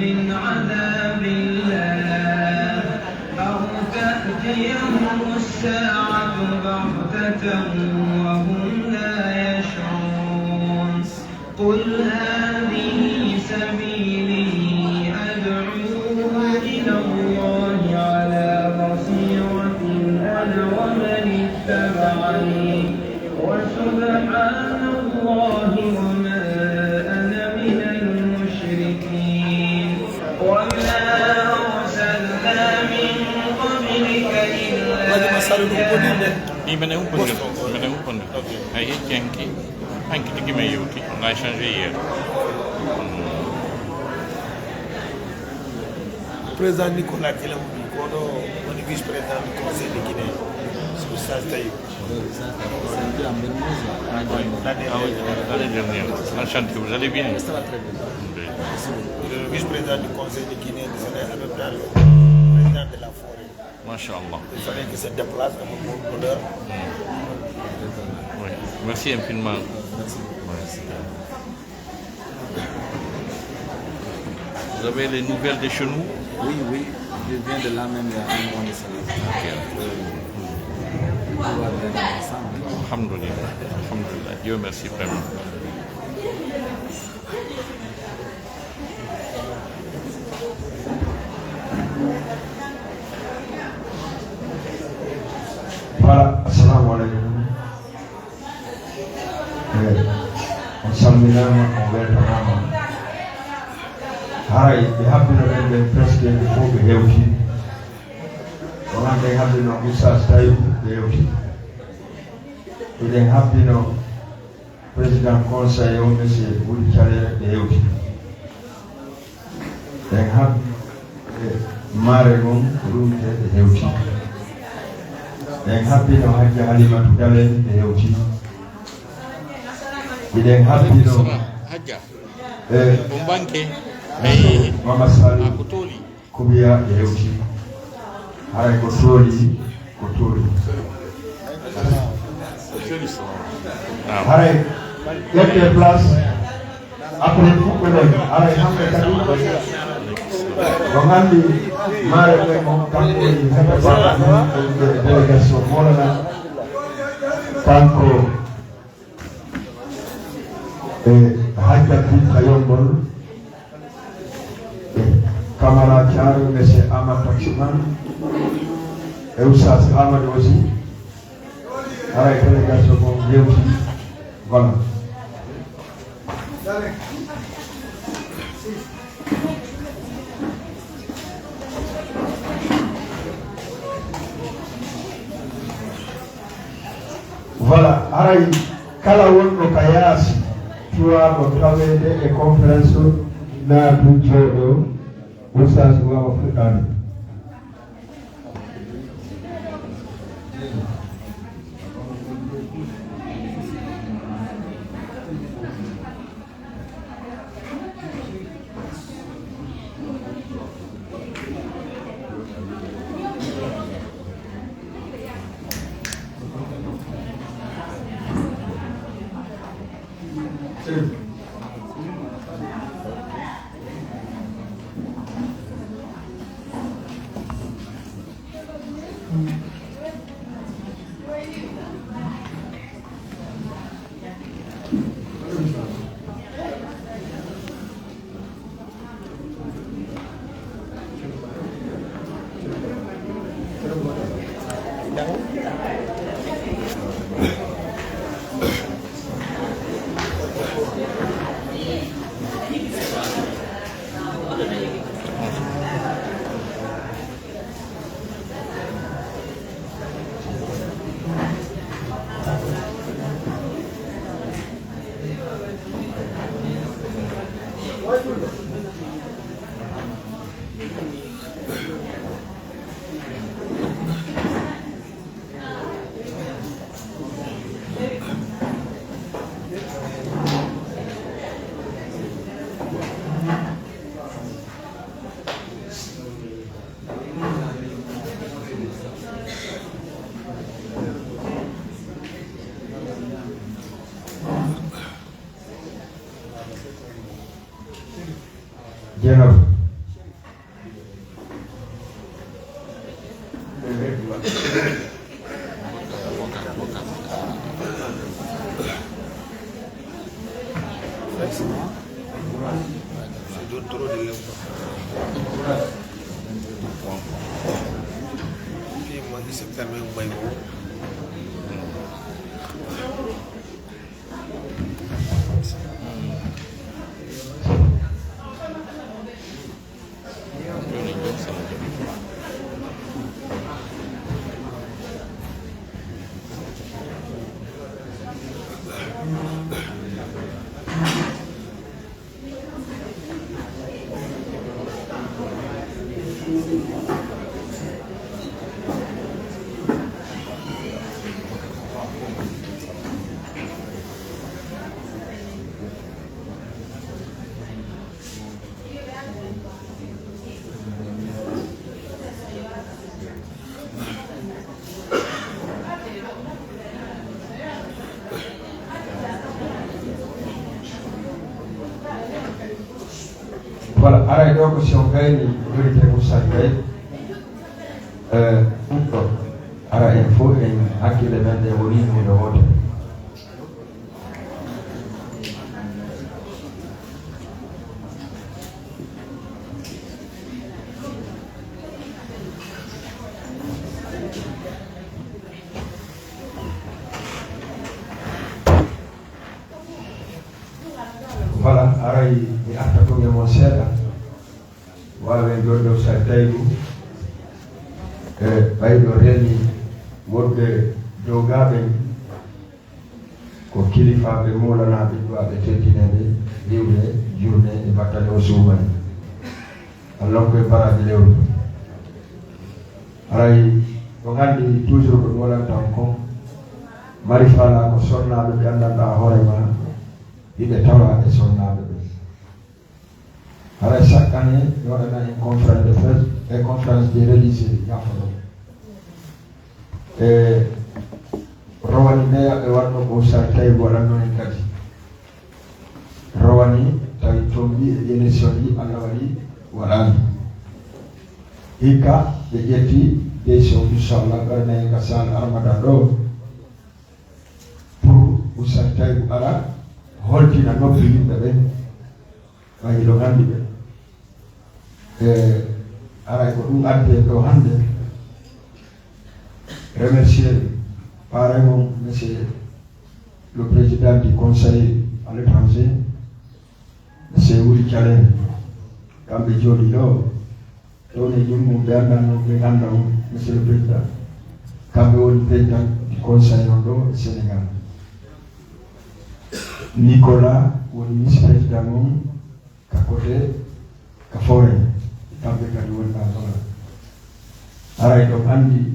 من عذاب الله أو تأتيهم الساعة بغتة وهم لا يشعرون قل هذه سبيلي أدعو إلى الله على بصيرة أنا ومن اتبعني وسبحان الله وما أنا من المشركين وما أرسلنا من قبلك إلا Il m'a un peu de Aïe, Yankee, un qui m'a eu, on a échangé hier. Président Nicolas Kelamoubi, on est vice-président du Conseil de Guinée, c'est le Sage Taïb. L'année dernière, enchanté, vous allez bien? Ça va très bien. Le vice-président du Conseil de Guinée, c'est le président de la forêt. Masha'Allah. Il fallait que se déplace dans mon honneur. Oui. Merci infiniment. Merci. Vous avez les nouvelles de chez nous? Oui, je viens de là même il y a un mois de cela. Tout va bien ensemble. Alhamdulillah. Alhamdulillah. Dieu merci vraiment. Voilà, assalamu alaikum. On salminama, on weltanama. Haray, ɓe habbino ɗen ɓen presque ɓe fof ɓe hewti. Wonande habbino Oustaz Taïb ɓe hewti. Eɗen habbino président conseil o monsieur Wuli Thialé ɓe hewti. Eɗen habbi maare mum rumte ɓe hewti. Eɗen habbino Hajja Halimatu Dalen ɓe hewti. Eɗen habbino Hajja. e Banque. Mama Sall Kutoli. Kubiya ɓe hewti. Haray ko tooli ko tooli. Haray ƴette place après fuɓɓoɗen haray hamɓe kadi ko nganndi maare ɓe moom kanko woni heɓe baɗa délégation molana kanko e Hajja Binta Yombol e Camara Thiaro monsieur Amadou Taximan e Oustaz Amadou aussi haray délégation moom yewti voilà. Voilà, haray kala wonɗo ka yaasi cuwaɗo tawede e conférence o naatu jooɗo Oustaz wawa fuɗɗade. Jennifer. Voilà, ara donc si on gagne vérité pour ça ara info en hakkille men de woni no wote voilà ara yi arta ko mo seeda wawe goɗɗo sa taygu ɓayɗo reni wonɓe jogaɓe ko kilifaɓe molanaɓe ɗuwaɓe teddinede liwde jurde e battane o suumani allah koye baraji lewru aray ko gandi toujours ko ɗum waɗantan kon mari fala ko sonnaɓe ɓe gandanɗa hoorema yiɓe tawa e sonnaɓe ɓe haray chaque année ɓe waɗana en conférence de presse et conférence des religieux yafoɗo e rowani neya ɓe wanno ko sa tawi waɗanno en kadi rowani tawi tombi e élection ji allah waɗi waɗani hikka ɓe ƴetti décision inchallah ɓerna en ka sal armada ɗo pour usan tawi ara holtina noppi yimɓe ɓe wayi ɗo gandi ɓe aray ko ɗum adde ɗo hande remercier pareillement monsieur le président du conseil à l'étranger monsieur Wuri Thialé kamɓe jooɗi ɗo ɗowne jummum ɓe andanno ɓe ganda on monsieur le président kamɓe woni président du conseil on ɗo Sénégal Nicolas woni vice président mum ka côté ka forêt kamɓe kadi wonɗa ɗola aray ɗon andi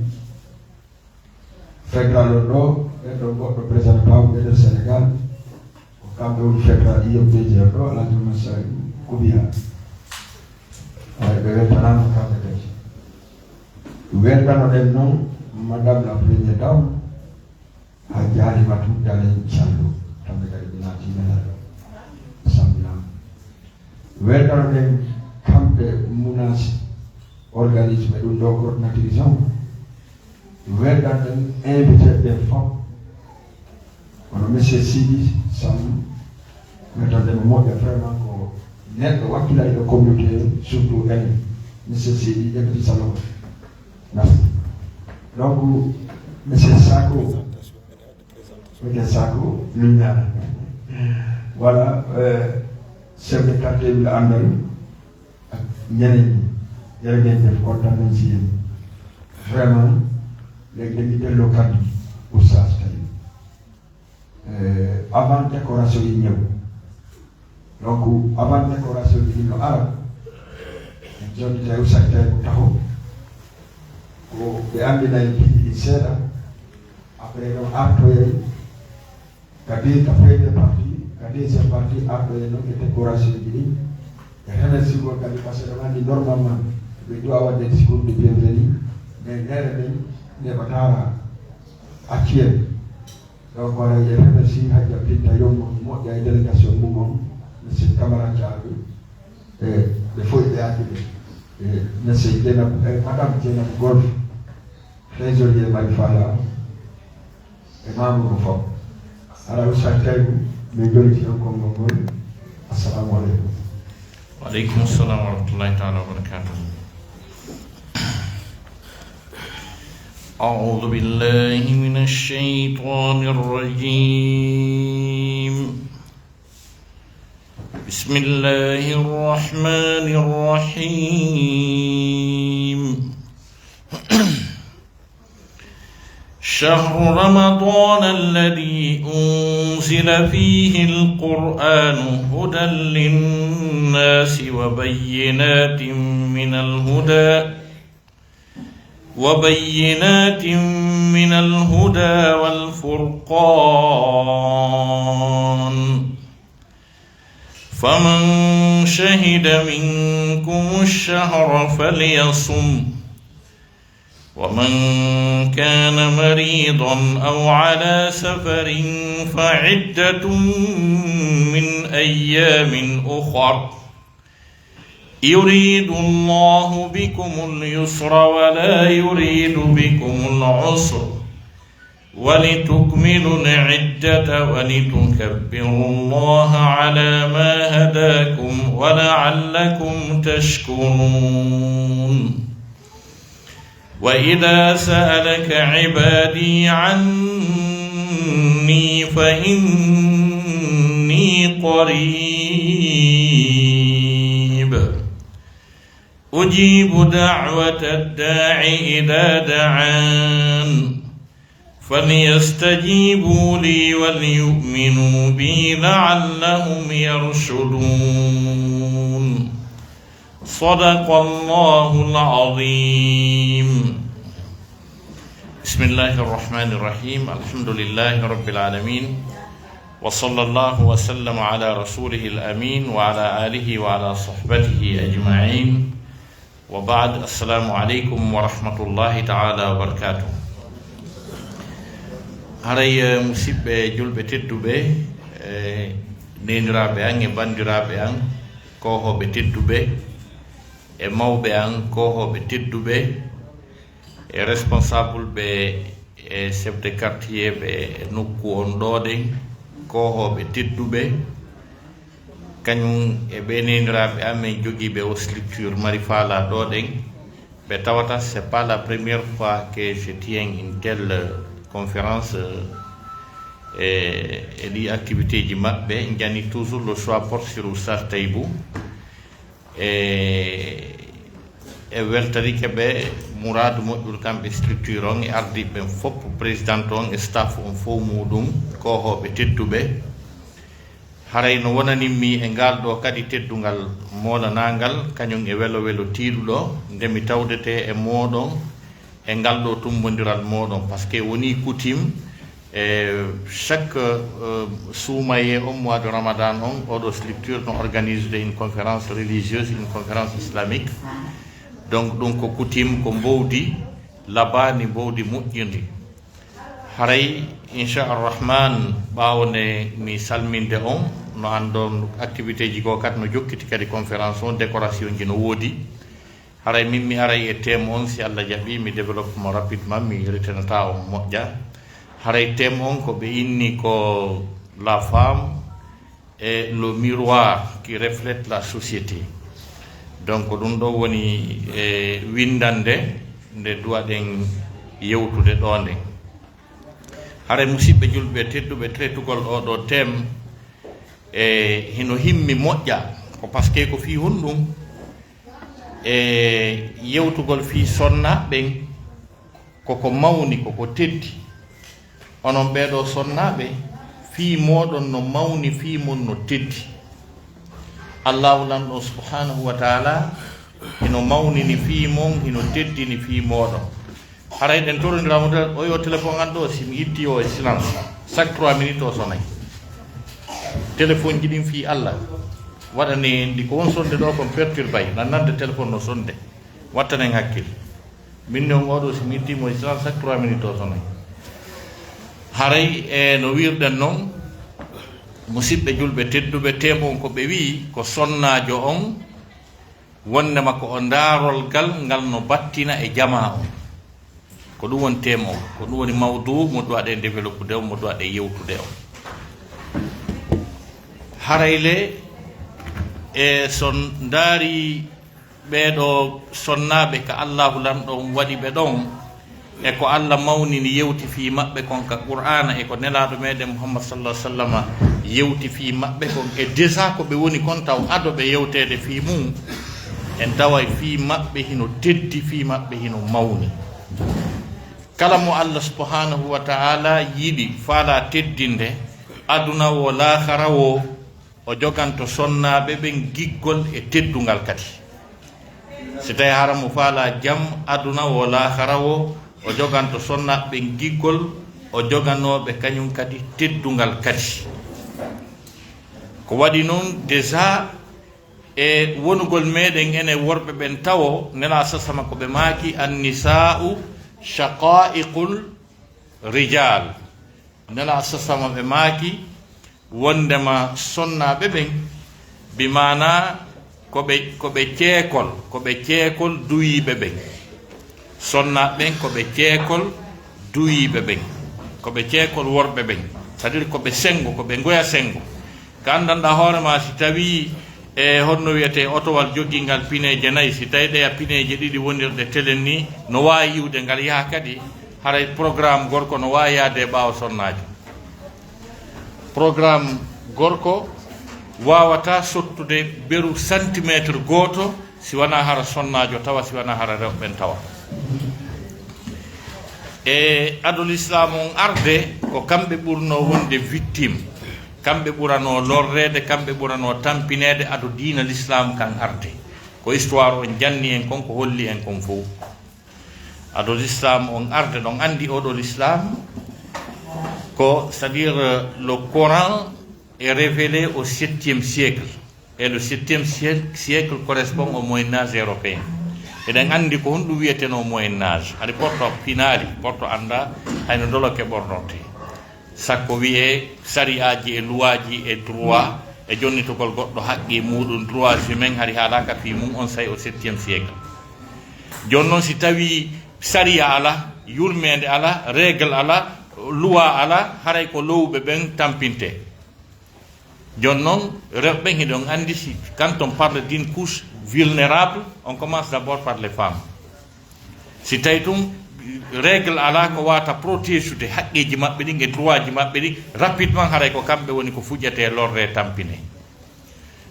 fédéral on ɗo ɓeɗo goɗɗo président pawɓe ɓeɗo Sénégal ko kamɓe woni fédéral IOPG on ɗo aladuma sa Koubiya aray ɓe weltanama kamɓe kadi weltanoɗen noon madame la première dame ha Dialimatu Dalen Thiallo kamɓe kadi ɓe naati menata samminama weltanoɗen kamɓe munas organisme ɗum ɗo coordinatrice on welɗanɗen invité ɓe fof kono monsieur Sidi Sam weltandemo moƴƴa vraiment ko neɗɗo wakkila e communauté surtout en monsieur Sidi ƴeɓti salon merci donc monsieur Sako monsieur Sako luñana voilà chef de quartier ɓe andal ak ñeneen ñi jërëngeen def kontaan nañ si yéen vraiment léegi dañuy delloo kàddu oustaz tey avant décoration yi ñëw donc avant décoration yi ñu arab joni tey oustaz tey bu taxaw ko ɓe andinayi piiji ɗi seeɗa après noon artoye kadi ka première partie ka deuxième partie artoye noon e décoration ji ɗi e remerciement kadi par ce que ɗum andi normalement ɓe doit wadde discours de bienvenue mais nere ɗen neɓatara actuel donc wona ye remercie hajja pinta yommo moƴƴa e délégation mum on monsieur Camara Thiaɓe e ɓe mariage monsieur Dieynaba madame Dieynaba Golf trésorier Marifala e mamoudou Fop ala usataygu mi joli ci kongo ngol assalamu alaikum wa alaikum assalam wa rahmatullahi ta'ala wa barakatuh. أعوذ بالله من الشيطان الرجيم بسم الله الرحمن الرحيم شهر رمضان الذي أنزل فيه القرآن هدى للناس وبينات من الهدى والفرقان فمن شهد منكم الشهر فليصم ومن كان مريضا أو على سفر فعدة من أيام أخر يريد الله بكم اليسر ولا يريد بكم العسر ولتكملوا العدة ولتكبروا الله على ما هداكم ولعلكم تشكرون وإذا سألك عبادي عني فإني قريب أجيب دعوة الداع إذا دعان فليستجيبوا لي وليؤمنوا بي لعلهم يرشدون صدق الله العظيم. بسم الله الرحمن الرحيم. الحمد لله رب العالمين وصلى الله وسلم على رسوله الأمين وعلى آله وعلى صحبته أجمعين وبعد. السلام عليكم ورحمة الله تعالى وبركاته. haray musidɓe julɓe tedduɓe neniraɓe an e bandiraɓe an kohoɓe tedduɓe e mawɓe an kohoɓe tedduɓe e responsable ɓe e chef de quartier ɓe e nokku on ɗoɗen kohoɓe tedduɓe kañum e ɓe neniraɓe amen joguiɓe o structure Marifala ɗoɗen ɓe tawata c'est pas la première fois que je tiens une telle conférence et ɗi activité ji maɓɓe jani toujours le choix porte sur Oustaz Taïbou e weltarike ɓe mouradu moƴƴude kamɓe structure on e ardiɓe ɓen fof président on e staff on fof muɗum kohoɓe tedduɓe haray no wonanimmi e ngal ɗo kadi teddugal molanagal kañum e welo welo tiiɗuɗo ndemi tawdete e moɗon e ngal ɗo tumbodiral moɗon par ce que woni coutume chaque soumaye au mois de Ramadan on oɗo structure no organise une conférence religieuse, une conférence islamique. Donc ko coutume ko mbowdi labani mbowdi moƴƴirdi haray inchallah ɓawone mi salminde on no andon activité ji go kat no jokkiti kadi conférence on décoration ji no woodi haray min mi aray e thème on si Allah jaɓi mi développe mo rapidement mi retenata on moƴƴa haray thème on ko ɓe inni ko la femme et le miroir qui reflète la société. Donc ɗum ɗo woni windande nde duwaɗen yewtude ɗo nde haray musidɓe julɓe tedduɓe traitugol oɗo thème e hino himmi moƴƴa ko par ce que ko fi honɗum e yewtugol fi sonnaɓen koko mawni koko teddi onon ɓeɗo sonnaɓe fi moɗon no mawni fi mon no teddi allahu lanɗo subhanahu wa taala hino mawnini fi mon hino teddini fi moɗon haray ɗen torondiramo o yo téléphone an ɗo simi itti o e silence chaque 3 minutes o sonay téléphone ji ɗin fi Allah waɗani ndi ko won sonde ɗo kon perturbay nannande téléphone no sonde wattanen hakkille min ne on oɗo simi ittimo e silence chaque 3 minutes o sonay haray e no wirɗen noon musidɓe julɓe tedduɓe temon ko ɓe wi ko sonnajo on wondema ko o ndaarol ngal no battina e jama o ko ɗum woni temo o ko ɗum woni mawdu mo ɗo waɗe développude o mo ɗo waɗe yewtude o harayle e son ndaari ɓeeɗo sonnaɓe ka allahu lamɗo waɗi ɓe ɗon e ko allah mawnini yewti fi maɓɓe kon ka qur'ana e ko nelaɗo meɗen mouhammad sallah sallam yewti fi maɓɓe kon e déjà ko ɓe woni kon taw adoɓe yewtede fi mum en tawa fi maɓɓe hino teddi fi maɓɓe hino mawni kala mo allah subhanahu wa ta'ala yiɗi faala teddinde aduna wo lahara wo o joganto sonnaɓe ɓen giggol e teddungal kadi si tawi hara mo faala jaam aduna wo lahara wo o joganto sonnaɓe ɓen giggol o joganoɓe kañum kadi teddungal kadi ko waɗi noon déjà e wonugol meɗen ene worɓe ɓen tawo nela sasama ko ɓe maaki annisa'u shaqa'iqul rijal nela sasama ɓe maaki wondema sonnaɓe ɓen bimana koɓe ceekol duyiɓe ɓen sonnaɓe ɓen koɓe ceekol duyiɓe ɓen koɓe ceekol worɓe ɓen c'est à dire koɓe sengo koɓe goya sengo ka andanɗa hoorema si tawi e honno wiyete otowal joggingal pineje 4 si tawi ɗeya pineje 2 wonirde telen ni no wawi iwde ngal yaha kadi haray programme gorko no wawi yaade e ɓaawa sonnajo programme gorko wawata sottude beru centimétre goto si wona hara sonnajo tawa si wona hara rewɓen tawa e adol islam on arde ko kamɓe ɓurno wonde victime kamɓe ɓurano lorrede kamɓe ɓurano tampinede ado diina l'islam kan arde ko histoire on janni en kon ko holli en kon fof ado l'islam on arde ɗon andi oɗo l'islam ko c'est à dire le Coran est révélé au 7e siècle et le 7e siècle correspond au Moyen-Âge européen eɗen andi ko honɗum wiyeteno Moyen-Âge haɗa porto finaali porto anda hayno doloke ɓornote sakko wiye sariyaji e luwaji e droit e jonnitogol goɗɗo haqqi muɗum droit humain hari haalaka fi mum on say au 7e siècle joni noon si tawi sariya ala yurmede ala règle ala loi ala haray ko lowɓe ɓen tampinte joni noon rewɓe ɓen hiɗon andi si quand on parle d'une couche vulnérable on commence d'abord par les femmes si tawi tum règle ala ko wata protége haqqeji maɓɓe ɗi e droit ji maɓɓe ɗi rapidement haray ko kamɓe woni ko fuƴƴete lorde tampine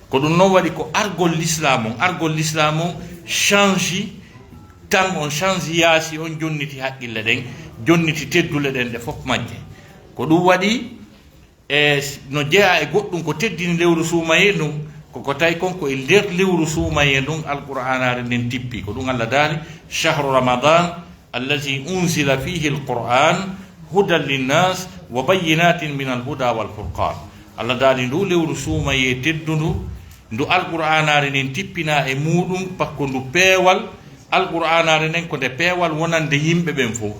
ko ɗum noon waɗi ko argol l'islam on change tan on change yaasi on jonniti haqqille ɗen jonniti teddule ɗen ɗe fof majje ko ɗum waɗi e no jeeya e goɗɗum ko teddini lewru suumaye ɗum koko tawi konko e nder lewru suumaye ɗum alqur'anare nden tippi ko ɗum allah daali chahru ramadan الذي أنزل فيه القرآن هدى للناس وبينات من الهدى والفرقان الله دالي ندو لewru suumaye teddudu ndu alqur'anare nden tippina e muɗum pakko ndu peewal alqur'anare nden ko nde peewal wonande yimɓe ɓen fof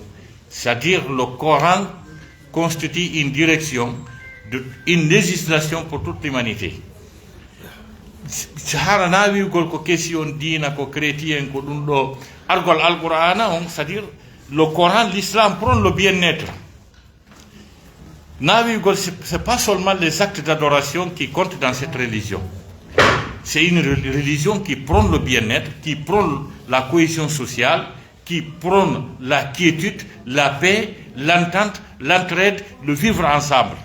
c'est-à-dire le Coran constitue une direction une législation pour toute l'humanité hara na wiwgol ko question diina ko chrétien ko ɗum ɗo argol alqur'ana on c'est-à-dire le Coran l'islam prône le bien-être na wiwgol c'est pas seulement les actes d'adoration qui comptent dans cette religion c'est une religion qui prône le bien-être qui prône la cohésion sociale qui prône la quiétude la paix l'entente l'entraide le vivre ensemble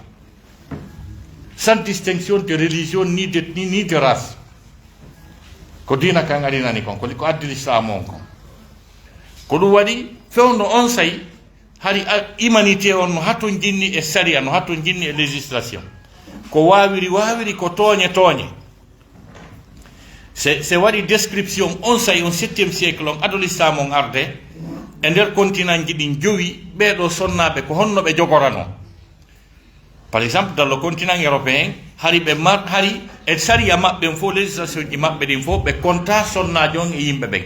sans distinction de religion ni de race ko dina kan arinani kon ko addi l'islam on kon ko ɗum waɗi fewno on sayi hari humanité on no hatton jinni e saria no hatton jinni e législation ko wawiri ko tooñe c'est waɗi description on sayi on 7e siècle on adol islam on arde e nder continent ji ɗin jowi ɓeɗo sonnaɓe ko honno ɓe jogorano par exemple dans le continent européen hari ɓe hari e saria maɓɓe fof législation ji maɓɓe ɗin fof ɓe compta sonnajo on e yimɓe ɓen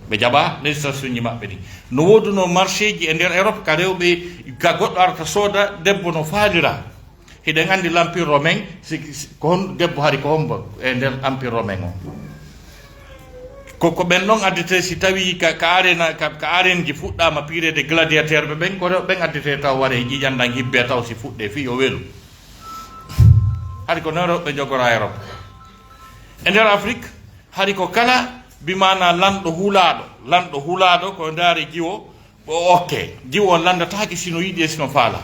ɓe jaɓa législation ji maɓɓe ɗin no woduno marché ji e nder Europe ka rewɓe ka goɗɗo arata sooda debbo no faalira hiɗen andi l'empire romain ko hon debbo hari ko hombo e nder empire romain o ko ben non addete si tawi ka arenji fuddama pirede gladiateur be ben ko ben addete taw ware jijandan hibbe taw si fudde fi o welu hari ko noro be jogora Europe e nder Afrique hari ko kala bimana lando hulado ko ndare jiwo o okke jiwo landataake sino yidi e sino faala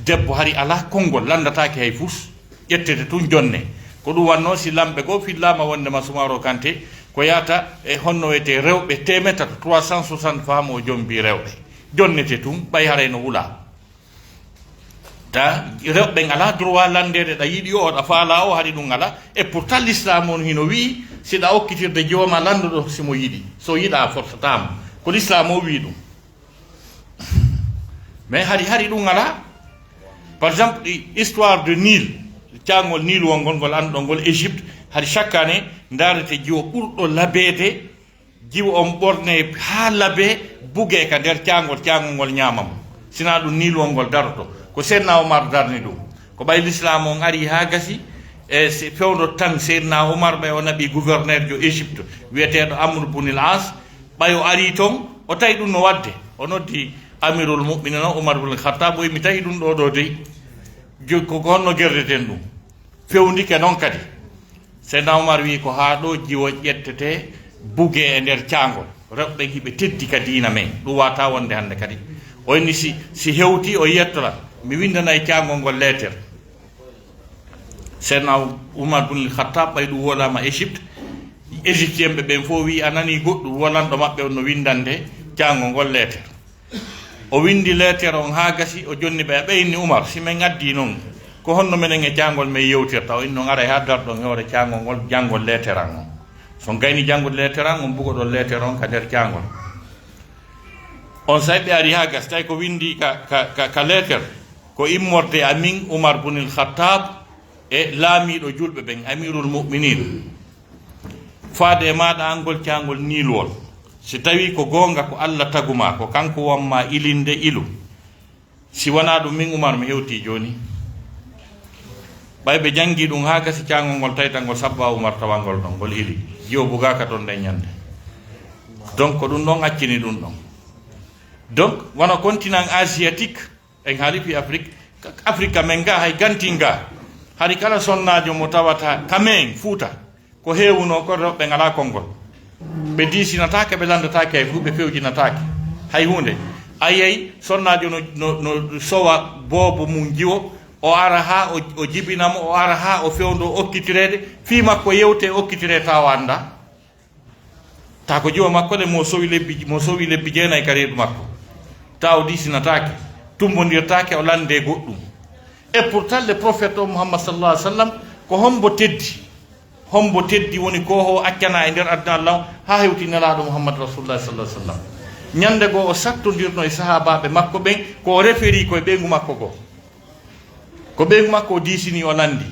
debbo hari ala kongol landataake hay fus ƴettete tun jonne ko ɗum wanno si lamɓe go fillama wonde ma Soumaro Kanté ko yata e honno wete rewɓe temeta 360 famo jombi rewɓe jonnete tun ɓay haray no wula ta rewɓe ngala droit landede ɗa yiɗi o ɗa faala o haɗi ɗum ngala et pourtant l'islam on hino wi siɗa okkitirde jowma landuɗo simo yiɗi so yiɗa fortatama ko l'islam o wi ɗum mais hari ɗum ngala par exemple histoire de Nil cangol Nil wongol ngol anduɗo ngol Égypte hari chaque année darete jiwo ɓurɗo labede jiwo on ɓorne ha laabe bugue ka nder cangol ngol ñamamo sina ɗum Nil wongol daroto ko Seydina Omar darni ɗum ko ɓay l'islam on ari ha gasi e fewdo tan Seydina Omar ɓay o naɓi gouverneur jo Égypte wiyeteɗo Amr ibn al-As ɓay o ari toon o tawi ɗum no wadde o noddi amirul mu'minin Umar ibn al-Khattab o mi tawi ɗum ɗo dey ko honno gerdeten ɗum fewndike noon kadi Seydina Omar wi ko ha ɗo jiwo ƴettete bugue e nder cangol rewɓe hiɓe teddi ka diina men ɗum wata wonde hande kadi o inni si hewti o yettora mi windana e cangol ngol lettere Seydina Umar ibn al-Khattab ɓay ɗum wolama Égypte égyptien ɓe ɓen fof wi a nani goɗɗum wolanɗo maɓɓe on no windande cangol ngol lettere o windi lettere on ha gasi o jonni ɓe ɓeyni Umar si men addi noon ko honno menen e cangol men yewtirta o inni noon ara ha darɗon e hoore cangol ngol janngol lettere an on so gayni janngude lettere an on bugoɗon lettere on ka nder cangol on say ɓe ari ha gas tawi ko windi ka lettere ko immorde amin Umar ibn al-Khattab e laamiɗo julɓe ɓen amirul mu'minin faade e maɗa angol cangol nilwol si tawi ko gonga ko Allah taguma ko kanko wamma ilinde ilu si wona ɗum min Umar mi hewti joni ɓay ɓe jangi ɗum ha gasi cangol ngol tawitangol sabba Umar tawangol ɗon ngol ili jiwo bugaka toon nde ñande donc ko ɗum ɗon accini ɗum ɗon donc wona continent asiatique en haali fi Afrique men ga hay gantinga hari kala sonnajo mo tawata kamen Fuuta ko heewuno ko rewɓe ngala konngol ɓe disinatake ɓe landatake hay fu ɓe fewjinatake hay hunde ayey sonnajo no sowa boobo mum jiwo o ara ha o jibinamo o ara ha o fewndo okkitirede fi makko yewte okkitire tawa anda ta ko jiwo makko de mo sowi lebbi jeenayi ka reedu makko ta o disinatake tumbodirtake o lande goɗɗum et pourtant le prophète o Muhammad sallallahu alaihi wasallam ko hombo teddi woni ko ho accana e nder aduna Allah ha hewti nelaɗo Muhammad rasulullah sallallahu alaihi wasallam ñande go o sattodirno e sahabaɓe makko ɓen ko referi koye ɓeygu makko go ko ɓeygu makko o disini o landi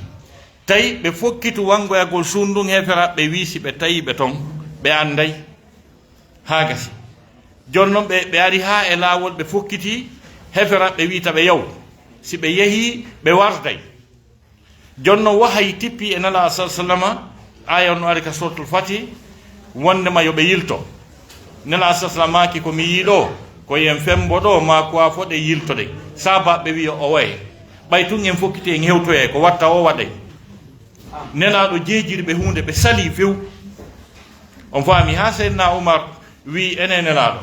tawi ɓe fokkitu wangoyagol sundun heferaɓe wiisi ɓe tawiɓe toon ɓe anday ha gasi jonnon ɓe ari ha e lawol ɓe fokkiti heferaɓe wiita ɓe yaw si ɓe yeehi ɓe warday jonno wahay tippi e nala sallama aya no ari ka suratul Fatih wondema yoɓe yilto nela sallam maki ko mi yiiɗo ko yen fembo ɗo ma ko a foɗe yiltode sabaɓe wi o waye ɓay tun en fokkiti en hewtoye ko watta o waɗay nelaɗo jeejirɓe hunde ɓe sali few on faami ha Seydina Umar wi ene nelaɗo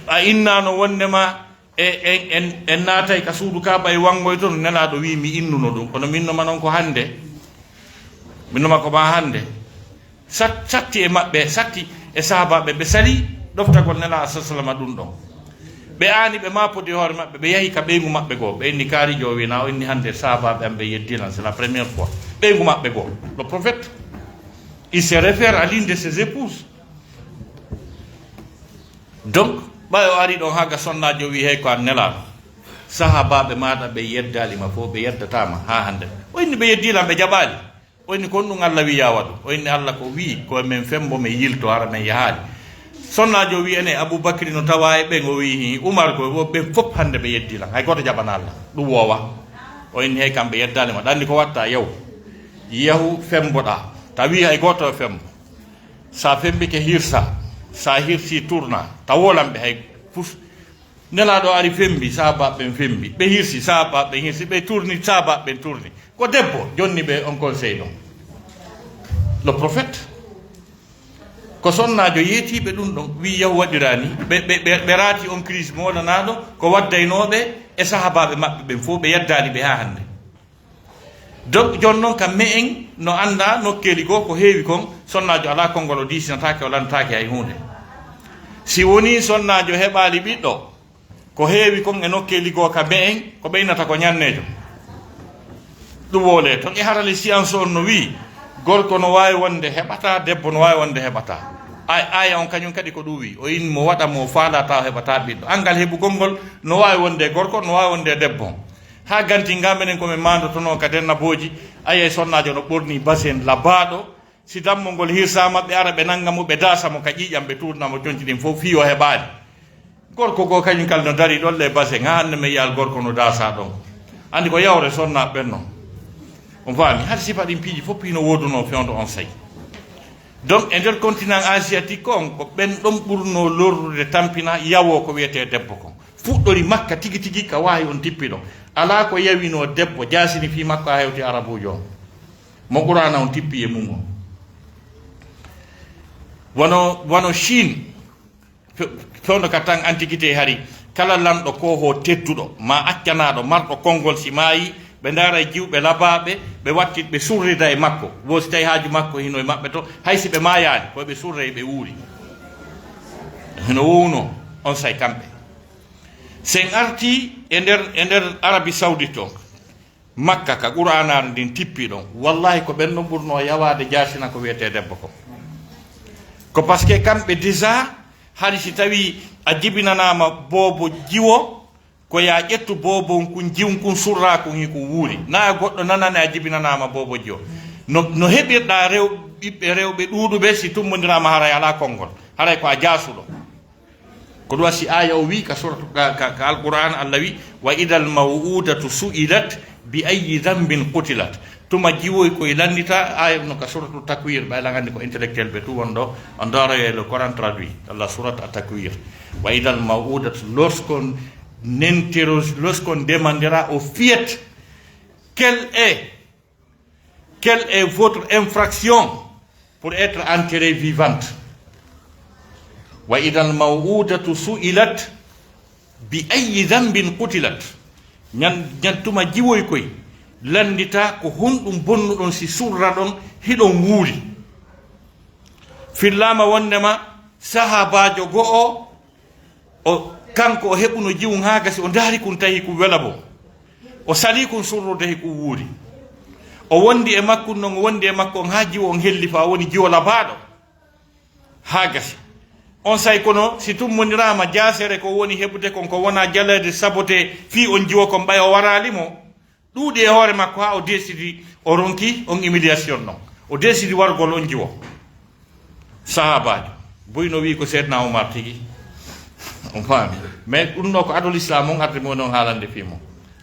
a innano wondema en naatay ka suudu ka ɓay wangoy toon nelaɗo wi mi innuno ɗum kono minnoma noon ko hande minnoma ko ma hande satti e maɓɓe satti e sahabaɓe ɓe sali ɗoftagol nela salama ɗum ɗon ɓe ani ɓe mapodi hoore maɓɓe ɓe yahi ka ɓeygu maɓɓe goo ɓe inni kaarijo o wina o inni hande sahabaɓe am ɓe yeddilan c'est la première fois ɓeygu maɓɓe goo le prophète il se réfère à l'une de ses épouses donc ɓay o ari ɗon haga sonnajo wi hey ko an nelaɗo sahabaɓe maɗa ɓe yeddalima fof ɓe yeddatama ha hande o inni ɓe yeddilan ɓe jaɓali o inni kon ɗum Allah wi yawa ɗum o inni Allah ko wi ko men fembo men yilto hara men yahaali sonnajo wi ene Aboubacry no tawa e ɓen o wi Umar ko ɓen fof hande ɓe yeddilan hay goto jaɓana Allah ɗum wowa o inni hey kamɓe yeddalima ɗanni ko watta yahu femboɗa tawi hay goto fembo sa fembe ke hirsa sa hirsi tourna tawolamɓe hay pus nelaɗo ari fembi sabaɓe fembi ɓe hirsi sabaɓe hirsi ɓe tourni sabaɓe tourni ko debbo jonni ɓe on conseil ɗon le prophète ko sonnajo yeetiɓe ɗum ɗon wi yahu waɗirani ɓe raati on crise moɗanaɗo ko waddaynoɓe e sahabaɓe maɓɓe ɓen fof ɓe yeddani ɓe ha hande donc jon noon kam me en no anda nokkeli goo ko heewi kon sonnajo ala konngol o disinatake o lantake hay hunde si woni sonnajo heɓali ɓiɗɗo ko heewi kon e nokkeli goo ka me en ko ɓeynata ko ñannejo ɗum wole toon e harale science on no wi gorko no wawi wonde heɓata debbo no wawi wonde heɓata aya on kañum kadi ko ɗum wi o in mo waɗa mo faala taw heɓata ɓiɗɗo angal heɓugol ngol no wawi wonde gorko no wawi wonde debbo ha ganti gamenen komin mandotono ka dennaboji ayey sonnajo no ɓorni basen labaɗo si dammo ngol hirsama ɓe ara ɓe nangamo ɓe dasamo ka ƴiƴam ɓe turnamo jonci ɗin fof fi o heɓani gorko go kañum kala no dari ɗon le basen ha hande mi yiyal gorko no dasa ɗon andi ko yawre sonnaɓe ɓen noon on faami hade sifa ɗin piiji fof pino woduno fewdo on sayi donc e nder continent asiatique on ko ɓen ɗon ɓurno lorrude tampina yawo ko wiyete debbo kon fuɗɗori makka tigi tigi ka wawi on tippiɗo ala ko yawino debbo jasini fi makko ha hewti arabujo on mo qur'ana on tippi e mum on wono chine fewdo ka tan antiquité hari kala lamɗo ko ho tedduɗo ma accanaɗo marɗo konngol si maayi ɓe ndaara e jiwɓe labaɓe ɓe watti ɓe surrida e makko wo si tawi haaju makko hino e maɓɓe to haysi ɓe mayani koye ɓe surra e ɓe wuuri hino wowno on say kamɓe sen arti e nder Arabie Saoudite o makka ka qur'anare ndin tippi ɗon wallahi ko ɓen ɗon ɓurno yawade jasina ko wiyete debbo ko par ce que kamɓe déjà hari si tawi a jibinanama boobo jiwo ko ya ƴettu boobon kun jiwon kun surra kun hiko wuuri na goɗɗo nanane a jibinanama boobo jiwo no heɓirɗa ɓiɓɓe rewɓe ɗuuɗuɓe si tummodirama haray ala konngol haray ko a jasuɗo ko ɗum wasi aya o wi ka suratu ka alquran allah wi wa idal mawudatu su'ilat bi ayi dambin qutilat tuma jiwoy koye landita aya no ka suratu takwir ɓayla gandi ko intellectuel ɓe tu won ɗo on doroye le coran traduit allah surat a takwir wa idal mawudatu lorsqu'on lorsqu'on demandera au fiat quelle est votre infraction pour être enterré vivante. Wa idal mawudatu su'ilat bi ayyi dhanbin qutilat. Ñantuma jiwoy koy landita ko honɗum bonnuɗon si surra ɗon hiɗon wuuri. Fillama wondema sahabajo go'o o kanko o heɓuno jiwum ha gasi o daari kun tawi ko wela bo o sali kun surrude hiko wuuri o wondi e makko noon o wondi e makko on ha jiwo on helli fa woni jiwo labaɗo ha gasi on say kono si tummodirama jasere ko woni heɓude kon ko wona jalede sabote fi on jiwo kon ɓay o waralimo ɗuuɗi e hoore makko ha o décidi o ronki on humiliation noon o décidi wargol on jiwo sahabajo boyno wi ko seedna Oumar tigi on faami mais ɗum ɗo ko adol islam on arde mo noon haalande fimo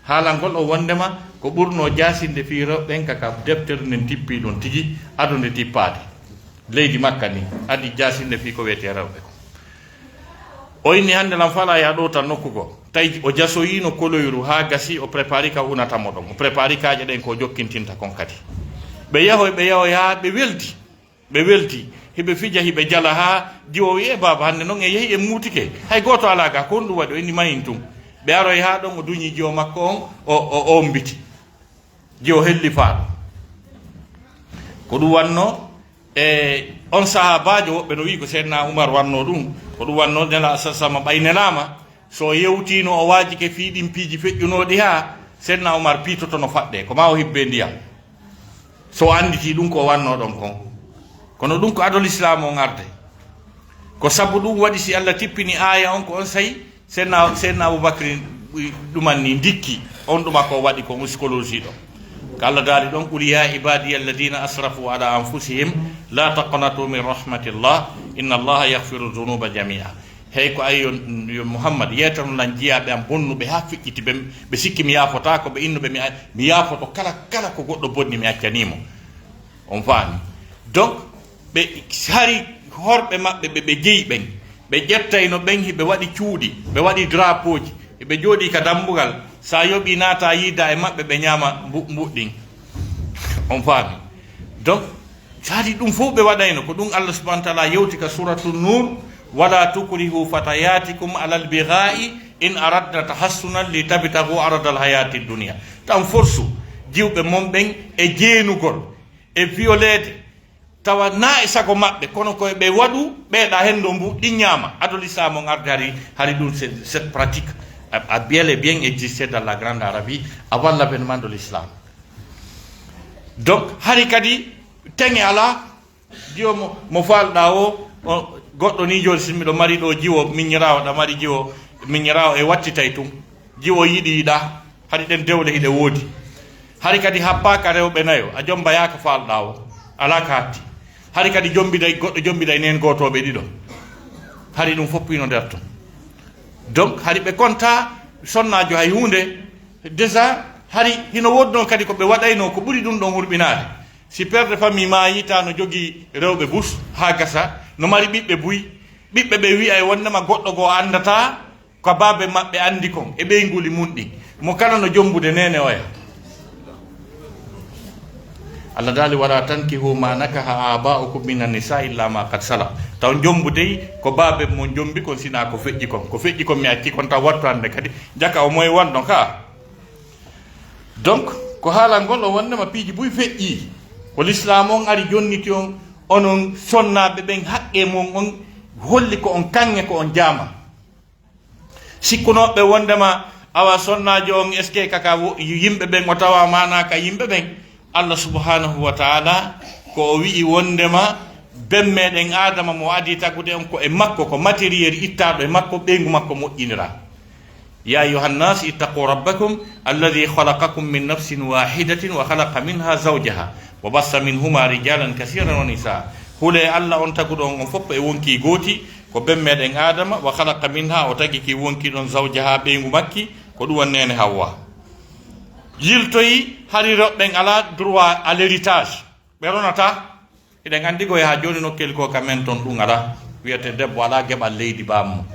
haalangol o wondema ko ɓurno jasinde fi rewɓen kaka deftere nden tippi ɗon tigi adunde tippade leydi makka ni adi jasinde fi ko wiyete rewɓe ko o inni hande lam fala ya ɗo tan nokkugo tawi o jasoyino koloyru ha gasi o prépari ka unatamo ɗon o prépari kaje ɗen ko jokkintinta kon kadi ɓe yahoy ha ɓe welti hiɓe fija hiɓe jala ha jiwo wi e baba hande noon e yeehi e muutike hay goto ala ga ko ɗum waɗi o inni mayin tum ɓe aroy ha ɗon o duñi jiwo makko on o ombiti jiwo helli faaɗo ko ɗum wanno e on sahabajo woɓɓe no wi ko seedna Oumar wanno ɗum ko ɗum wanno nela sasama ɓaynelama so yewtino o waaji ke fiiɗin piiji feƴƴunoɗi ha seedna Oumar piitoto no faɗɗe ko ma o hibbe ndiyam so anditi ɗum ko wanno ɗon kon kono ɗum ko adol islam on arde ko sabu ɗum waɗi si allah tippini aya on ko on sayi seedna Aboubacry ɗumanni dikki on ɗuma ko waɗi ko psychologie ɗo ko allah daali ɗon qul ya ibadiya alladina asrafu ala anfusihim la taqnatu min rahmatillah inna allaha yahfiru dhunuba jamia hey ko ay yo Muhammad yetano lan jiyaɓe am bonnuɓe ha fiƴƴiti ɓe sikki mi yafota ko ɓe innuɓe mi yafoto kala ko goɗɗo bonni mi accanimo on faami donc ɓe hari horɓe maɓɓe ɓe jeyi ɓen ɓe ƴettayno ɓen hiɓe waɗi cuuɗi ɓe waɗi drapeau ji ɓe jooɗi ka dambugal sa yoɓi naata yiida e maɓɓe ɓe ñaama mbuɗɗin on faami donc saadi ɗum fof ɓe waɗayno ko ɗum allah subahana taala yewti ka suratu nour wala tukrihu fatayatikum alal bigai in aradna tahassunan li tabtagu arada al hayati dunia tan forsu jiwɓe mon ɓen e jeenugol e violede tawa na e sago maɓɓe kono koye ɓe waɗu ɓeeɗa hen ɗo mbuɗɗiñama adolislam on arde hari ɗum cette pratique a bel et bien existé dans la grande Arabie avant l'avènement de l'islam donc hari kadi teŋe ala jiwo mo falɗa o goɗɗo ni joni simmiɗo mari ɗo jiwo miñirawo ɗa mari jiwo miñirawo e wattitay tum jiwo yiɗi yiɗa haɗi ɗen dewle hiɗe woodi hari kadi happaka rewɓe nayo a jombayaka falɗa o ala ka hatti hari kadi jombiday goɗɗo jombiday nen gotoɓe ɗiɗo hari ɗum foppino nder ton donc hari ɓe konta sonnajo hay hunde déjà hari hino wodno kadi ko ɓe waɗayno ko ɓuri ɗum ɗon hurɓinade si père de famille ma yita no jogui rewɓe bus ha gasa no mari ɓiɓɓe buy ɓiɓɓe ɓe wiya e wonnema goɗɗo go andata ko babe maɓɓe andi kon e ɓeyguli mum ɗi mo kala no jombude nene oya allah dali wala tankihu ma nakaha aba'ukum minan nisa illa ma qad salam taw jombudey ko babe mo jombi kon sina ko feƴƴi kon mi acci kon taw wattu hande kadi jaka o moye wonɗon ka donc ko haalal ngol o wonnema piiji buy feƴƴi ko l'islam on ari jonniti on onon sonnaɓe ɓen haqqe mon on holli ko on kanŋe ko on jaama sikkunoɓe wondema awa sonnajo on est ce que kaka yimɓe ɓen o tawa mana ka yimɓe ɓen allah subhanahu wa taala ko o wi'i wondema ben meɗen adama mo adi tagude on ko e makko ko matériel ittaɗo e makko ɓeygu makko moƴƴinira ya ayuhannas ittaqu rabbakum alladi halaqakum min nafsin wahidatin wa halaqa minha zawjaha wa bassa minhuma rijalan kasiran wa nisa hule allah on taguɗo on fof e wonki gooti ko ben meɗen adama wa halaqa minha o tagi ki wonki ɗon zawjaha ɓeygu makki ko ɗum wonnene hawwa yiltoyi hari rewɓen ala droit à l'héritage ɓe ronata eɗen andi koye ha joni nokkeli ko kamen toon ɗum ala wiyete debbo ala geɓal leydi bammo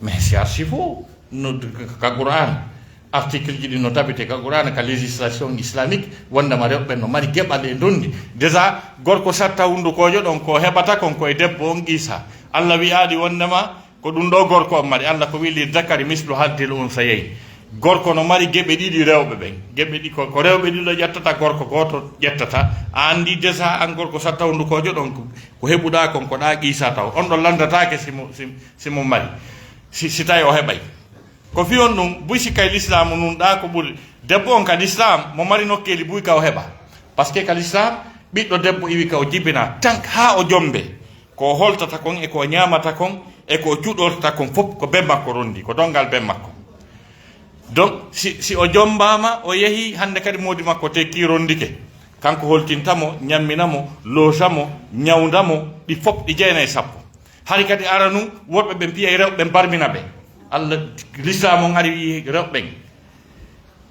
mais c'est archi faux no ka Qur'an article ji ɗi no tabite ka Qur'an ka législation islamique wondema rewɓe no mari geɓal e dondi déjà gorko satta hundukojo ɗon ko heɓata kon koye debbo on qisa allah wiyaɗi wondema ko ɗum ɗo gorko on mari allah ko wili zakari mislu haddil unsayeyi gorko no mari geɓe ɗiɗi rewɓe ɓen geɓe ɗi ko rewɓe ɗiɗo ƴettata gorko goto ƴettata a andi déjà an gorko satta hundukojo ɗon ko heɓuɗa kon ko ɗa qisa taw on ɗon landatake simo mari si tawi o heɓay ko fi on ɗum buy sikkay l'islam nun ɗa ko ɓuri debbo on ka l'islam mo mari nokkeli buy ka o heɓa par ce que ka l'islam ɓiɗɗo debbo iwi ka o jibina tan ha o jombe ko holtata kon e ko ñamata kon e ko cuɗortata kon fof ko ben makko rondi ko dongal ben makko donc si o jombama o yeehi hande kadi modi makko tekki rondike kanko holtintamo ñamminamo loosamo ñawdamo ɗi fof ɗi jeynayi sappo hari kadi ara nu woɗɓe ɓe mbiya rewɓe barmina ɓe allah l'islam on ari wi rewɓen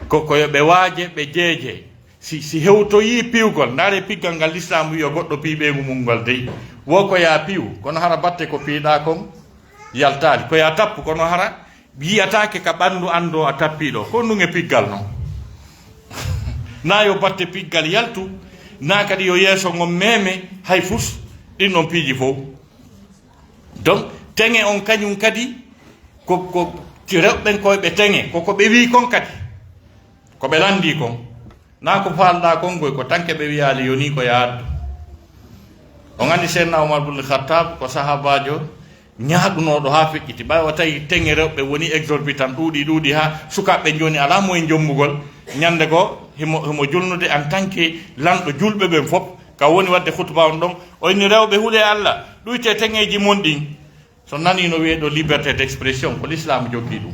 ko yoɓe waaje ɓe jeeje si hewtoyi piwgol ndaare piggal ngal l'islam wi o goɗɗo piiɓeygu mum ngol dey wo ko ya piiw kono hara batte ko piiɗa kon yaltaali ko ya tappu kono hara yiyatake ka ɓanndu anndo a tappiɗo ko ndun e piggal noon na yo batte piggal yaltu na kadi yo yeeso ngon meme hay fus ɗin ɗon piiji fof donc teŋe on kañum kadi ko rewɓen koye ɓe teŋe koko ɓe wi kon kadi ko ɓe landi kon na ko falɗa kon goy ko tanke ɓe wiyali yoni ko yaaddu on andi seydna oumar bul khattab ko sahabajo ñaaɗunoɗo ha feƴƴiti ɓay o tawi teŋe rewɓe woni exorbitant ɗuuɗi ha sukaɓe joni ala moye jommugol ñande go himo julnude en tant que lanɗo julɓe ɓen fof ka woni wadde khutba on ɗon o inni rewɓe huule allah ɗuyte teŋeji mon ɗin so nani no wiye ɗo liberté d' expression ko l'islam jogui ɗum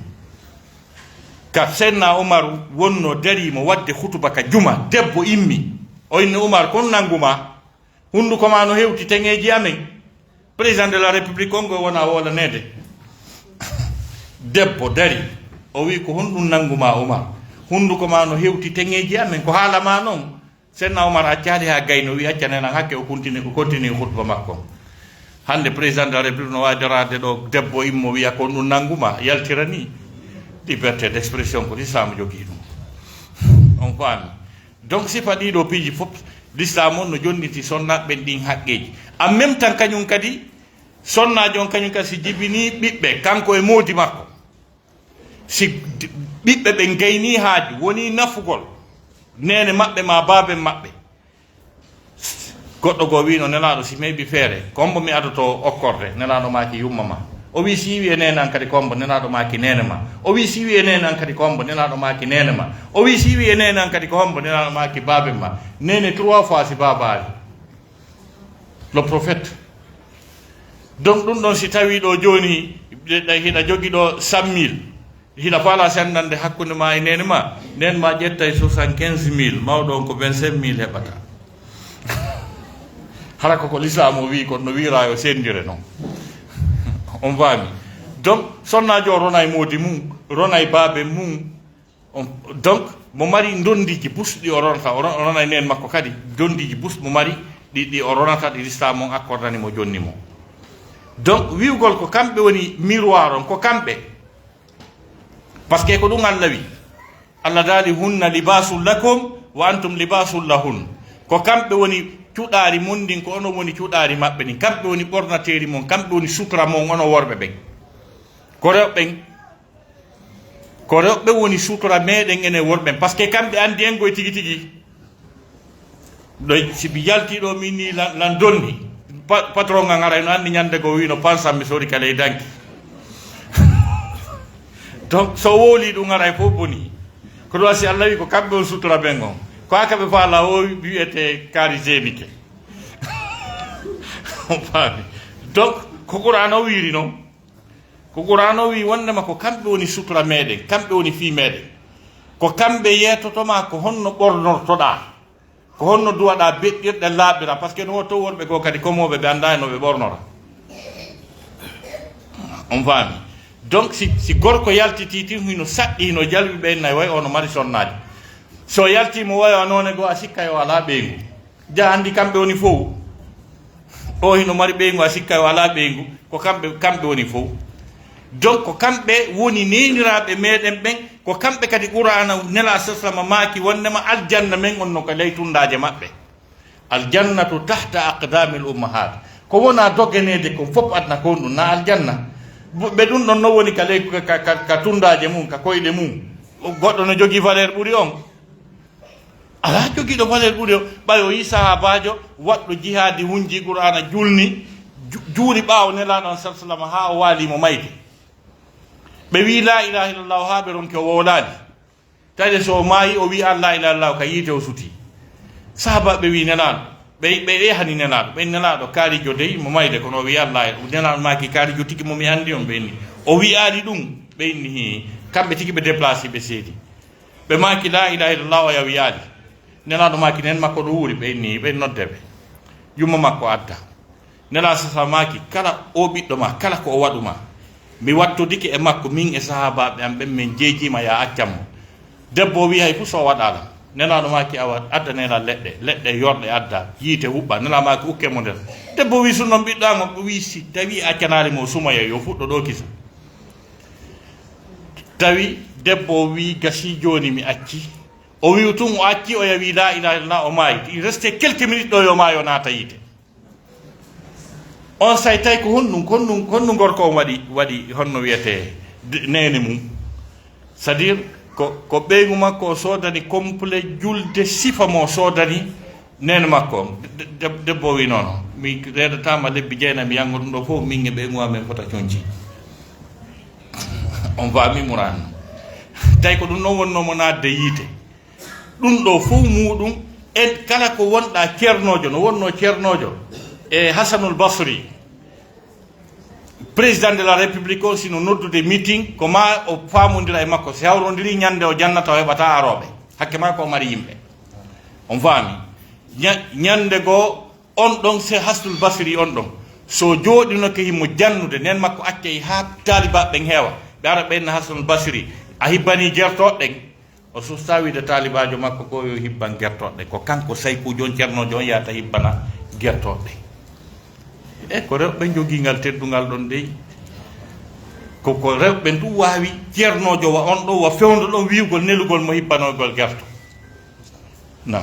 ka seydna oumar wonno darimo wadde khutba ka juma debbo immi o inni oumar kon nanguma hunduko ma no hewti teŋeji amen président de la république on go wona wolanede debbo dari o wi ko honɗum nanguma oumar hunduko ma no hewti teŋeji amen ko haalama noon seydna oumar accaali ha gayno wi accanenan hakke o continue khutba makko hande président de la république no wawi darade ɗo debbo immo wiya ko ɗum nanguma yaltira ni liberté d' expression ko l'islam jogui ɗum on faami donc sifa ɗiɗo piiji fof l'islam on no jonniti sonnaɓe ɗin haqqeji en même temps kañum kadi sonnaji on kañum kadi si jibini ɓiɓɓe kanko e moodi makko si ɓiɓɓe ɓe gayni haaju woni nafugol nene maɓɓe ma baaben maɓɓe goɗɗo goo wino nelaɗo si mayɓi feere kombo mi adoto okkorde nelaɗo maki yumma ma o wi si wi e nene an kadi kombo nelaɗo maki nene ma o wi si wi e nene an kadi kombo nelaɗo maki nene ma o wi si wi e nene an kadi kombo nelaɗo maki baaben ma nene 3 fois si babali le prophète donc ɗum ɗon si tawi ɗo joni hiɗa jogui ɗo 100 000 hiɗa faala sendande hakkude ma e nene ma nden ma ƴetta e 75 000 mawɗo on ko 25 000 heɓata hara koko l'islam o wi kono no wira yo sendire noon on faami donc sonnajo o rona e moodi mum rona e baabe mum donc mo mari dondiji busɗi o ronata o rona e nen makko kadi dondiji bus mo mari ɗi o ronata ɗi l'islam on accordani mo jonni mo donc wiwgol ko kamɓe woni miroir on ko kamɓe par ce que ko ɗum allah wi allah daali hunna libasul lakum wa antum libasul lahun ko kamɓe woni cuɗaari mon ndin ko ono woni cuɗaari maɓɓe ni kamɓe woni ɓornateeri mon kamɓe woni sutura mon ono worɓe ɓen ko rewɓe woni sutura meɗen ene worɓen par ce que kamɓe andi en goye tigi tigi ɗo sibi yaltiɗo min ni lan donni patron ngal ara no andi ñande go wino pansam mi sori kala e danki donc so woli ɗum ara e fof boni ko ɗo si allah wi ko kamɓe on sutura ɓen on ko akaɓe faala o wiyete kaari génique on faami donc ko qouran o wiri noon ko qouran o wi wondema ko kamɓe woni sutura meɗen kamɓe woni fii meɗen ko kamɓe yettotoma ko honno ɓornortoɗa ko honno duwaɗa beɗɗirɗe laaɓira par ce que no wotto worɓe goo kadi komoɓe ɓe anda no ɓe ɓornora on faami donc si gorko yaltiti tin hino saɗɗi hino jalwi ɓennayi way ono mari sonnaji so yaltimo wayo noone goo a sikka yo ala ɓeygu ja andi kamɓe woni fof o hino mari ɓeygu a sikka yo ala ɓeygu ko kamɓe woni fof donc ko kamɓe woni neniraɓe meɗen ɓen ko kamɓe kadi qur'ana nela saslama maaki wondema aljanna men on no ko ley tundaje maɓɓe aljannatu tahta aqdamil ummahat ko wona doganede ko fof adna ko ɗum na aljanna ɓe ɗum ɗon no woni ka ley ka tundaje mum ka koyɗe mum goɗɗo no jogui valeur ɓuuri on ala jogiiɗo valeur ɓuuri o ɓay o yi sahabajo waɗɗo jihadi hunji qur'ana julni juuri ɓaawo nelaɗo on sah sallam ha o waalimo mayde ɓe wi la ilaha illallah ha ɓe ronki o wowlani tawde so maayi o wi an la ilaha illallah ka yiite o suti sahabaɓe wi nelaɗo ɓe yehani nelaɗo ɓen nelaɗo kaarijo dey mo mayde kono o wi allah nelaɗo maki kaarijo tigui momi andi on ɓenni o wiyani ɗum ɓenni hi kamɓe tigui ɓe déplacé ɓe seedi ɓe maki la ilaha illallah o yawi yaali nelaɗo maki nen makko ɗo wuuri ɓenni ɓe noddeɓe jumma makko adda nela sasa maki kala o ɓiɗɗo ma kala ko o waɗuma mi wattodike e makko min e sahabaɓe am ɓen min jeejima ya accammo debbo o wi hay fof so waɗalam nelaɗo maki awa adda nela leɗɗe yorɗe adda yiite huɓɓa nela maki ukkemo nder debbo wi sunnon ɓiɗɗamo o wi si tawi accanali mo sumoya yo fuɗɗo ɗo kisa tawi debbo o wi gasi joni mi acci o wi tun o acci o yawi la ilaha illallah o maayi il resté quelques minutes ɗo yo maayo naata yiite on say tawi ko honɗum gorko on waɗi honno wiyete nene mum c'est à dire ko ɓeygu makko o soodani complet julde sifa mo soodani nene makko on debbo wi noon mi reedatama lebbi jeyna mi yango ɗum ɗo fof min e ɓeygu amen fota coñci on fami murano tawi ko ɗum ɗon wonnomo nadde yiite ɗum ɗo fof muɗum en kala ko wonɗa ceernojo no wonno ceernojo e Hassanul Basri président de la république o sino noddude meeting ko ma o famodira e makko si hawrodiri ñande o jannata o heɓata aroɓe hakke ma ko mari yimɓe on faami ñande goo on ɗon se Hassanul Basri on ɗon so jooɗinoke himo jannude nen makko accay ha talibaɓe ɓen heewa ɓe ara ɓenna Hassanul Basri a hibbani jertoɗɗen o susta wiide talibajo makko ko yo hibban gertoɗɗe ko kanko sayku jon ceernojo on yahata hibbana gertoɗɗe e ko rewɓe jogingal teddungal ɗon dey koko rewɓe ndu wawi ceernojo wa on ɗo wa fewndo ɗon wiwgol nelugol mo hippanogol gerto non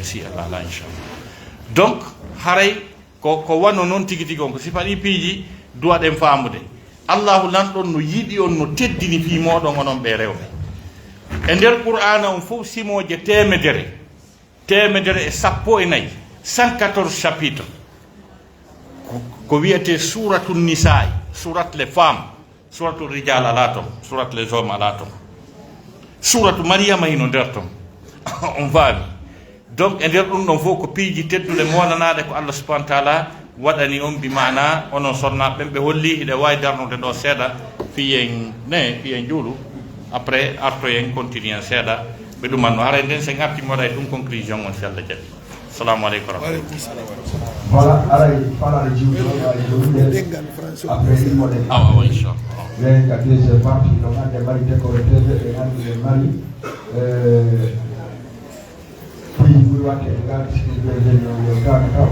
si Allah la inchallah donc haray ko wano noon tigi tigi on ko si paɗi piiji duwaɗen faamude allahu nanɗon no yiɗi on no teddini fi moɗon onon ɓe rewɓe e nder qur'ana on fof simoje temedere e 14 114 chapitre ko wiyete suratu nisai surat les femmes suratu rijal ala ton surat les hommes ala ton suratu mariama hino nder ton on faami donc e nder ɗum ɗon fof ko piiji tedduɗe monanaɗe ko Allah subhanahu wa taala waɗani on bi mana onon sonnaɓe ɓe holli hiɗe wawi darnude ɗo seeɗa fiyen juuɗu après artoyen continue seeɗa ɓe ɗumanno haray nden sen artimoɗa e ɗum conclusion on si Allah jaɓi assalamu aleykum voilà aray falare jiwɗo après ɗimmoɗen awa inchallah len ka deuxiéme partie ɗo hande mari décoré tv ɓe ganduɗe mari piiji ɓuri watte e gaɗa sikki ɓe yo tana taw